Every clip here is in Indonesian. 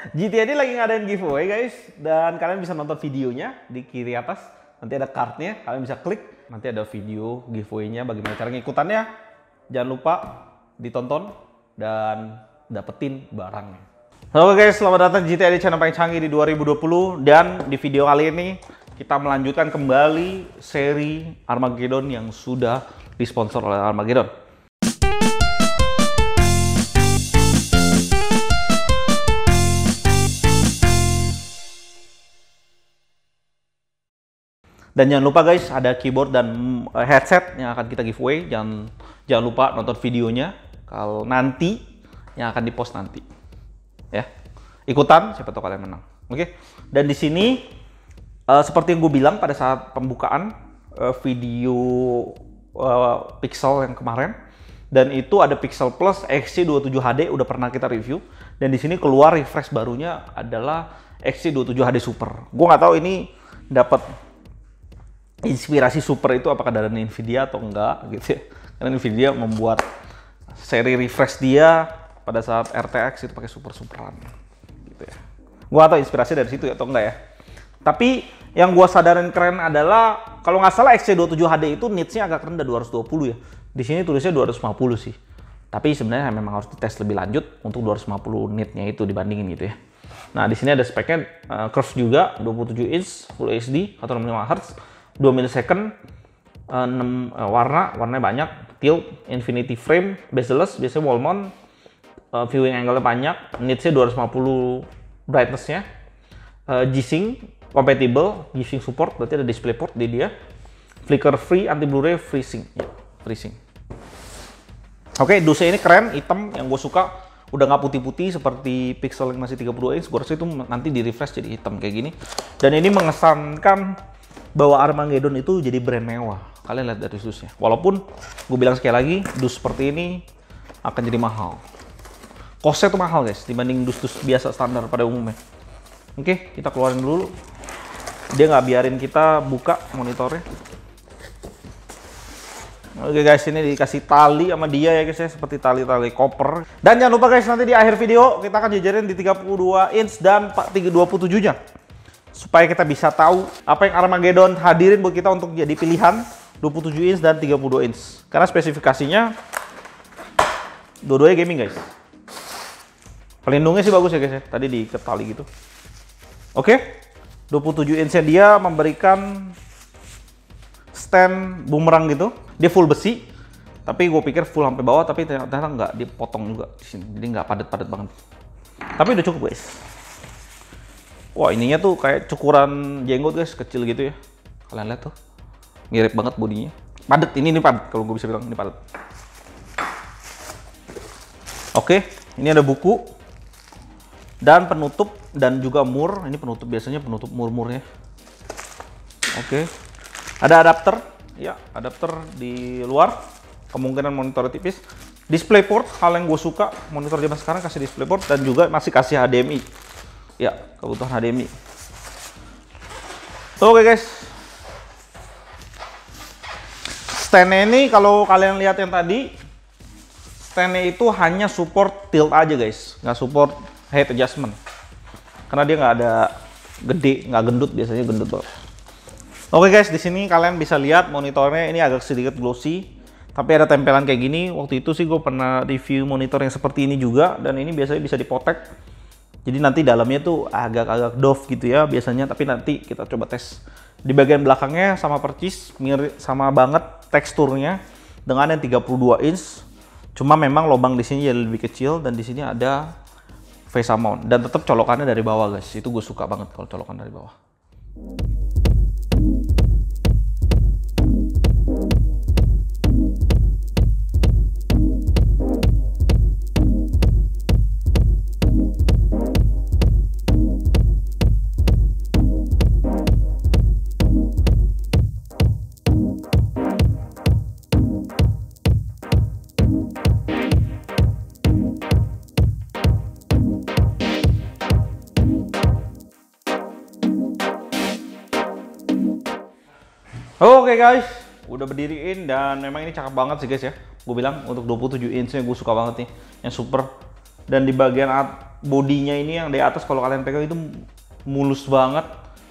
GTI ini lagi ngadain giveaway guys, dan kalian bisa nonton videonya di kiri atas. Nanti ada cardnya, kalian bisa klik. Nanti ada video giveaway-nya, bagaimana cara ngikutannya. Jangan lupa ditonton dan dapetin barangnya. Halo guys, selamat datang di GTI channel paling canggih di 2020. Dan di video kali ini kita melanjutkan kembali seri Armageddon yang sudah disponsor oleh Armageddon. Dan jangan lupa guys, ada keyboard dan headset yang akan kita giveaway. Jangan lupa nonton videonya kalau nanti yang akan dipost nanti. Ya. Ikutan, siapa tahu kalian menang. Oke. Dan di sini seperti yang gue bilang pada saat pembukaan video Pixel yang kemarin, dan itu ada Pixel Plus XC27 HD udah pernah kita review, dan di sini keluar refresh barunya adalah XC27 HD Super. Gue nggak tahu ini dapat inspirasi super itu apakah dari Nvidia atau enggak gitu ya. Karena Nvidia membuat seri refresh dia pada saat RTX itu pakai super-superan gitu ya. Gua atau inspirasi dari situ atau enggak ya. Tapi yang gua sadarin keren adalah kalau nggak salah XC27 HD itu nitsnya agak rendah 220 ya. Di sini tulisnya 250 sih. Tapi sebenarnya memang harus dites lebih lanjut untuk 250 nitnya itu dibandingin gitu ya. Nah, di sini ada speknya curve juga 27 inch Full HD 165 Hz. 2 milisecond, 6 warnanya banyak, tilt, infinity frame, bezel-less, biasanya wall mount, viewing angle-nya banyak, nitsnya 250 brightness-nya, G-Sync compatible, G-Sync support, berarti ada DisplayPort di dia, flicker free, anti Blu-ray, FreeSync, ya, FreeSync. Oke, dusnya ini keren, hitam, yang gue suka, udah nggak putih-putih seperti Pixel yang masih 32 inch, gue rasa itu nanti di refresh jadi hitam kayak gini, dan ini mengesankan bahwa Armageddon itu jadi brand mewah. Kalian lihat dari dusnya. Walaupun gue bilang sekali lagi, dus seperti ini akan jadi mahal. Costnya tuh mahal guys, dibanding dus-dus biasa standar pada umumnya. Oke, kita keluarin dulu. Dia nggak biarin kita buka monitornya. Oke guys, ini dikasih tali sama dia ya guys ya, seperti tali-tali koper. Dan jangan lupa guys, nanti di akhir video kita akan jajarin di 32 inch dan 27-nya. Supaya kita bisa tahu apa yang Armageddon hadirin buat kita untuk jadi pilihan 27 inch dan 32 inch. Karena spesifikasinya dua-duanya gaming guys. Pelindungnya sih bagus ya guys ya. Tadi diikat tali gitu. Oke. 27 inch-nya dia memberikan stand bumerang gitu. Dia full besi. Tapi gue pikir full sampai bawah, tapi ternyata nggak, dipotong juga di sini. Jadi nggak padat-padat banget. Tapi udah cukup guys. Wah, ininya tuh kayak cukuran jenggot guys, kecil gitu ya. Kalian lihat tuh, mirip banget bodinya. Padat, ini padat kalau gue bisa bilang, ini padat. Oke, ini ada buku dan penutup dan juga mur. Ini penutup, biasanya penutup mur-murnya. Oke, ada adapter, ya adapter di luar. Kemungkinan monitor tipis. DisplayPort, hal yang gue suka monitor zaman sekarang kasih DisplayPort dan juga masih kasih HDMI. Ya, kebutuhan HDMI. Oke guys. Stand-nya ini kalau kalian lihat yang tadi, stand-nya itu hanya support tilt aja guys, nggak support height adjustment. Karena dia nggak ada gede, nggak gendut, biasanya gendut banget. Oke guys, di sini kalian bisa lihat monitornya ini agak sedikit glossy, tapi ada tempelan kayak gini. Waktu itu sih gue pernah review monitor yang seperti ini juga, dan ini biasanya bisa dipotek. Jadi nanti dalamnya tuh agak-agak doff gitu ya biasanya, tapi nanti kita coba tes. Di bagian belakangnya sama persis, mirip sama banget teksturnya dengan yang 32 inch. Cuma memang lubang di sini jadi lebih kecil, dan di sini ada VESA mount, dan tetap colokannya dari bawah guys. Itu gue suka banget kalau colokan dari bawah. Oke guys, udah berdiriin, dan memang ini cakep banget sih guys ya. Gue bilang untuk 27 inch gue suka banget nih, yang super. Dan di bagian bodinya ini yang di atas kalau kalian pegang itu mulus banget.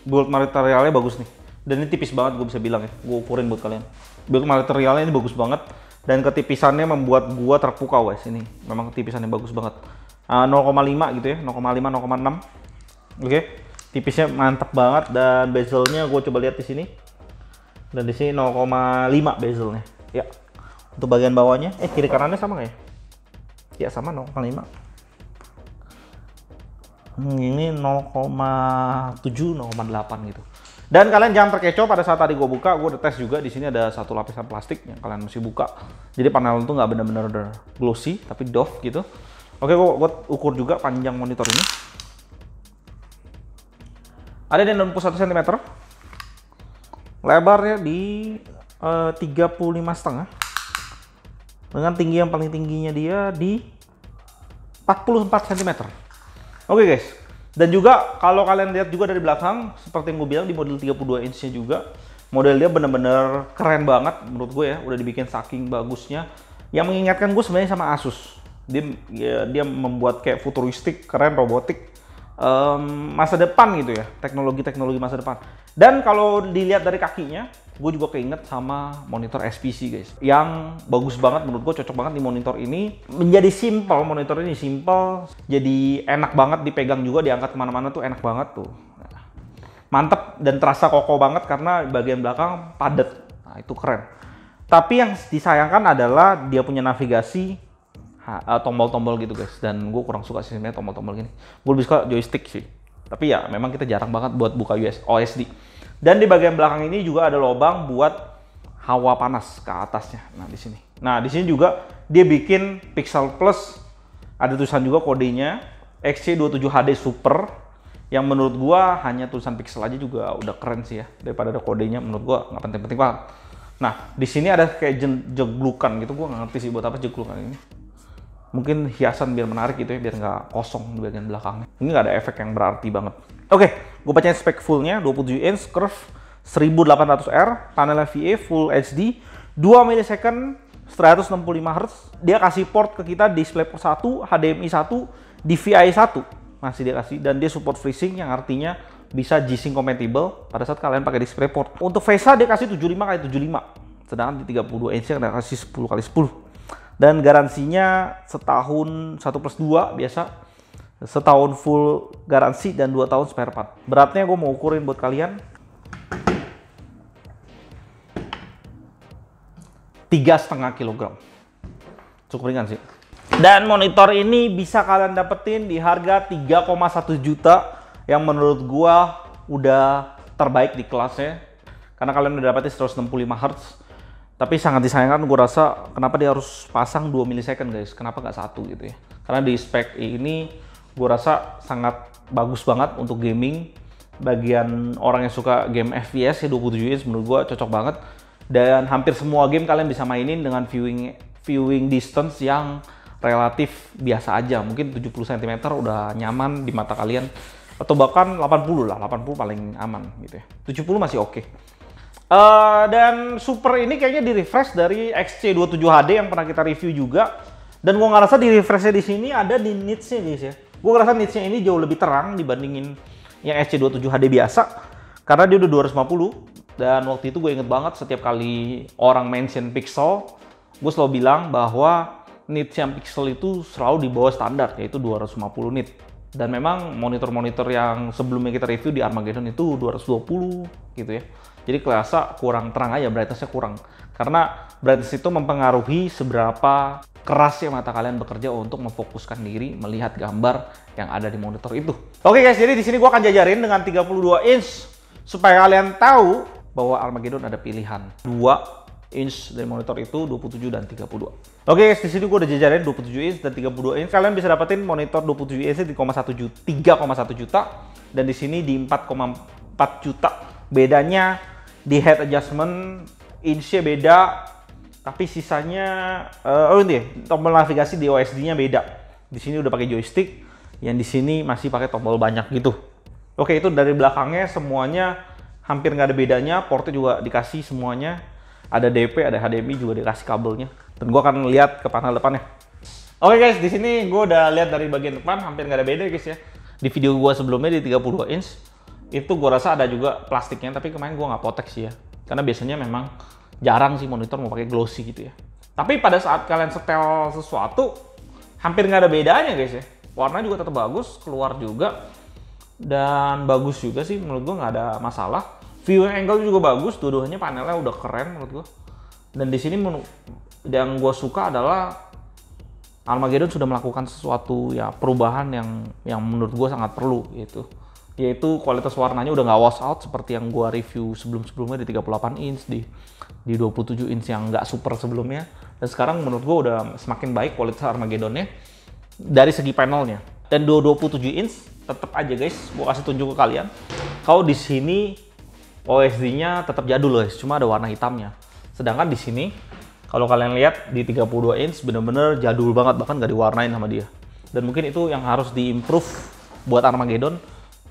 Build materialnya bagus nih. Dan ini tipis banget gue bisa bilang ya. Gue ukurin buat kalian. Build materialnya ini bagus banget. Dan ketipisannya membuat gue terpukau guys. Ini memang ketipisannya bagus banget. 0,5 gitu ya. 0,5, 0,6. Oke. Tipisnya mantap banget. Dan bezelnya gue coba lihat di sini. Dan di sini 0,5 bezelnya. Ya. Untuk bagian bawahnya. Kiri kanannya sama nggak ya? Ya sama 0,5. Ini 0,7, 0,8 gitu. Dan kalian jangan terkecoh pada saat tadi gue buka, gue udah tes juga. Di sini ada satu lapisan plastik yang kalian mesti buka. Jadi panel itu nggak benar-benar glossy, tapi doff gitu. Oke, gue ukur juga panjang monitor ini. Ada di 61 cm. Lebarnya di 35,5. Dengan tinggi yang paling tingginya dia di 44 cm. Oke guys, dan juga kalau kalian lihat juga dari belakang, seperti yang gue bilang di model 32 inch-nya juga, model dia bener-bener keren banget menurut gue ya, udah dibikin saking bagusnya. Yang mengingatkan gue sebenarnya sama Asus. Dia membuat kayak futuristik, keren, robotik, masa depan gitu ya, teknologi-teknologi masa depan. Dan kalau dilihat dari kakinya, gue juga keinget sama monitor SPC guys, yang bagus banget menurut gue, cocok banget di monitor ini. Menjadi simple, monitor ini simple, jadi enak banget dipegang juga, diangkat kemana-mana tuh enak banget tuh. Mantep dan terasa kokoh banget karena bagian belakang padat. Nah itu keren. Tapi yang disayangkan adalah dia punya navigasi tombol-tombol gitu guys, dan gue kurang suka sih sebenarnya tombol-tombol gini. Gue lebih suka joystick sih. Tapi ya memang kita jarang banget buat buka OSD. Dan di bagian belakang ini juga ada lubang buat hawa panas ke atasnya. Nah di sini. Nah di sini juga dia bikin Pixel Plus. Ada tulisan juga kodenya XC27HD Super. Yang menurut gua hanya tulisan Pixel aja juga udah keren sih ya. Daripada ada kodenya, menurut gua nggak penting-penting banget. Nah di sini ada kayak jeglukan gitu. Gua nggak ngerti sih buat apa jeglukan ini. Mungkin hiasan biar menarik gitu ya, biar nggak kosong di bagian belakangnya. Ini nggak ada efek yang berarti banget. Oke, gue bacain spek fullnya, 27 inch, curve 1800R, panelnya VA, Full HD, 2 ms, 165 Hz. Dia kasih port ke kita DisplayPort 1, HDMI 1, DVI 1. Masih dia kasih, dan dia support FreeSync yang artinya bisa G-Sync compatible pada saat kalian pakai DisplayPort. Untuk VESA dia kasih 75x75, sedangkan di 32 inch dia kasih 10x10. Dan garansinya setahun 1+2 biasa. Setahun full garansi dan 2 tahun spare part. Beratnya gue mau ukurin buat kalian. 3,5 kg. Cukup ringan sih. Dan monitor ini bisa kalian dapetin di harga 3,1 juta. Yang menurut gue udah terbaik di kelasnya. Karena kalian udah dapetin 165 Hz. Tapi sangat disayangkan, gue rasa kenapa dia harus pasang 2 ms guys. Kenapa nggak 1 gitu ya. Karena di spek ini gue rasa sangat bagus banget untuk gaming. Bagian orang yang suka game FPS ya 27 inch menurut gue cocok banget. Dan hampir semua game kalian bisa mainin dengan viewing distance yang relatif biasa aja. Mungkin 70 cm udah nyaman di mata kalian. Atau bahkan 80 lah, 80 paling aman gitu ya. 70 masih oke. Dan Super ini kayaknya di refresh dari XC27HD yang pernah kita review juga. Dan gue ngerasa di refreshnya di sini ada di nits-nya guys ya. Gue ngerasa nits-nya ini jauh lebih terang dibandingin yang XC27HD biasa. Karena dia udah 250. Dan waktu itu gue inget banget setiap kali orang mention Pixel, gue selalu bilang bahwa nits yang Pixel itu selalu di bawah standar, yaitu 250 nit. Dan memang monitor-monitor yang sebelumnya kita review di Armageddon itu 220 gitu ya. Jadi kerasa kurang terang aja, brightness-nya kurang. Karena brightness itu mempengaruhi seberapa kerasnya mata kalian bekerja untuk memfokuskan diri melihat gambar yang ada di monitor itu. Oke guys, jadi di sini gua akan jajarin dengan 32 inch supaya kalian tahu bahwa Armageddon ada pilihan 2 inch dari monitor itu, 27 dan 32. Oke guys, di sini gua udah jajarin 27 inch dan 32 inch. Kalian bisa dapetin monitor 27 inch di 3,1 juta dan di sini di 4,4 juta. Bedanya di head adjustment inch-nya beda, tapi sisanya ini tombol navigasi di OSD-nya beda. Di sini udah pakai joystick, yang di sini masih pakai tombol banyak gitu. Oke, itu dari belakangnya semuanya hampir nggak ada bedanya. Portnya juga dikasih semuanya. Ada DP, ada HDMI juga dikasih kabelnya. Dan gua akan lihat ke panel depannya. Oke guys, di sini gue udah lihat dari bagian depan hampir nggak ada beda guys ya. Di video gue sebelumnya di 32 inch itu gue rasa ada juga plastiknya, tapi kemarin gue nggak potek sih ya. Karena biasanya memang jarang sih monitor mau pakai glossy gitu ya. Tapi pada saat kalian setel sesuatu hampir nggak ada bedanya guys ya. Warna juga tetap bagus, keluar juga dan bagus juga sih menurut gue, nggak ada masalah. Viewing angle juga bagus, dua-duanya panelnya udah keren menurut gue. Dan di sini yang gue suka adalah Armageddon sudah melakukan sesuatu ya perubahan yang menurut gue sangat perlu yaitu kualitas warnanya udah nggak wash out seperti yang gue review sebelumnya di 38 inch di 27 inch yang nggak super sebelumnya, dan sekarang menurut gue udah semakin baik kualitas Armageddonnya dari segi panelnya. Dan 27 inch tetap aja guys, gue kasih tunjuk ke kalian kalau di sini OSD-nya tetap jadul guys, cuma ada warna hitamnya. Sedangkan di sini kalau kalian lihat di 32 inch bener-bener jadul banget, bahkan nggak diwarnain sama dia. Dan mungkin itu yang harus diimprove buat Armageddon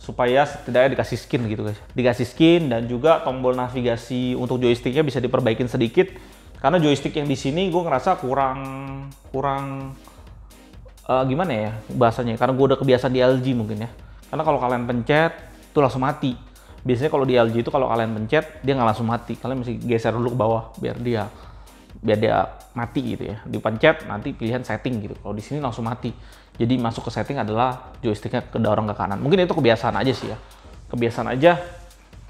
supaya setidaknya dikasih skin gitu guys. Dikasih skin dan juga tombol navigasi untuk joysticknya bisa diperbaikin sedikit. Karena joystick yang di sini gue ngerasa kurang gimana ya bahasanya? Karena gue udah kebiasaan di LG mungkin ya. Karena kalau kalian pencet itu langsung mati. Biasanya kalau di LG itu kalau kalian pencet dia nggak langsung mati. Kalian mesti geser dulu ke bawah biar dia mati gitu ya. Dipencet nanti pilihan setting gitu. Kalau di sini langsung mati. Jadi masuk ke setting adalah joysticknya kedorong ke kanan. Mungkin itu kebiasaan aja sih ya. Kebiasaan aja.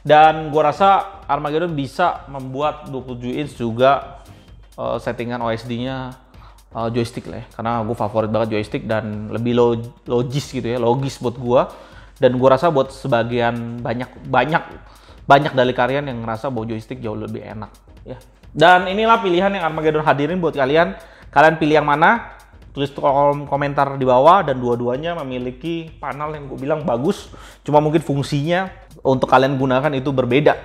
Dan gua rasa Armageddon bisa membuat 27 inch juga settingan OSD-nya joystick lah ya. Karena gue favorit banget joystick dan lebih logis gitu ya, logis buat gua. Dan gua rasa buat sebagian banyak dari kalian yang ngerasa bahwa joystick jauh lebih enak ya. Dan inilah pilihan yang Armageddon hadirin buat kalian. Kalian pilih yang mana? Tulis kolom komentar di bawah. Dan dua-duanya memiliki panel yang gue bilang bagus. Cuma mungkin fungsinya untuk kalian gunakan itu berbeda.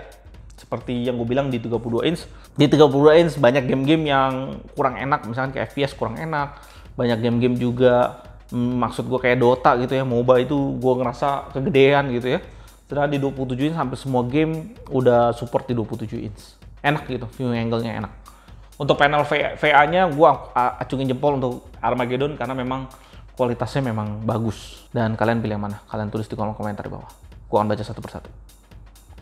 Seperti yang gue bilang di 32 inch. Di 32 inch banyak game-game yang kurang enak. Misalkan kayak FPS kurang enak. Banyak game-game juga, maksud gue kayak Dota gitu ya, MOBA itu gue ngerasa kegedean gitu ya. Sedangkan di 27 inch hampir semua game udah support di 27 inch. Enak gitu, viewing angle-nya enak. Untuk panel VA-nya gue acungin jempol untuk Armageddon karena memang kualitasnya memang bagus. Dan kalian pilih yang mana? Kalian tulis di kolom komentar di bawah. Gue akan baca satu persatu.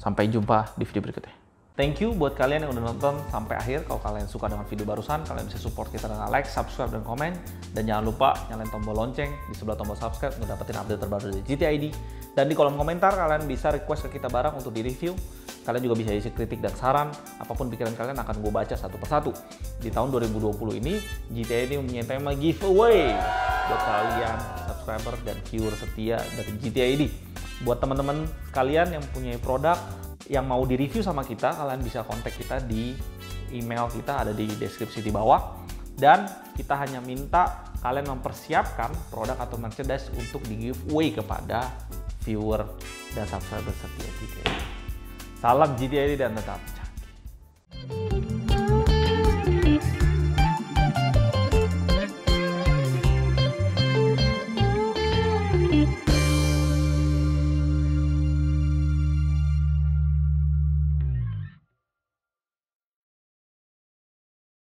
Sampai jumpa di video berikutnya. Thank you buat kalian yang udah nonton sampai akhir. Kalau kalian suka dengan video barusan, kalian bisa support kita dengan like, subscribe, dan komen. Dan jangan lupa nyalain tombol lonceng di sebelah tombol subscribe untuk dapetin update terbaru dari GTID. Dan di kolom komentar kalian bisa request ke kita bareng untuk di-review. Kalian juga bisa isi kritik dan saran, apapun pikiran kalian akan gue baca satu persatu. Di tahun 2020 ini, GTID mempunyai tema giveaway buat kalian subscriber dan viewer setia dari GTID. Buat teman-teman kalian yang punya produk yang mau di-review sama kita, kalian bisa kontak kita di email kita, ada di deskripsi di bawah. Dan kita hanya minta kalian mempersiapkan produk atau merchandise untuk di-giveaway kepada viewer dan subscriber setia GTID. Salam GTID dan tetap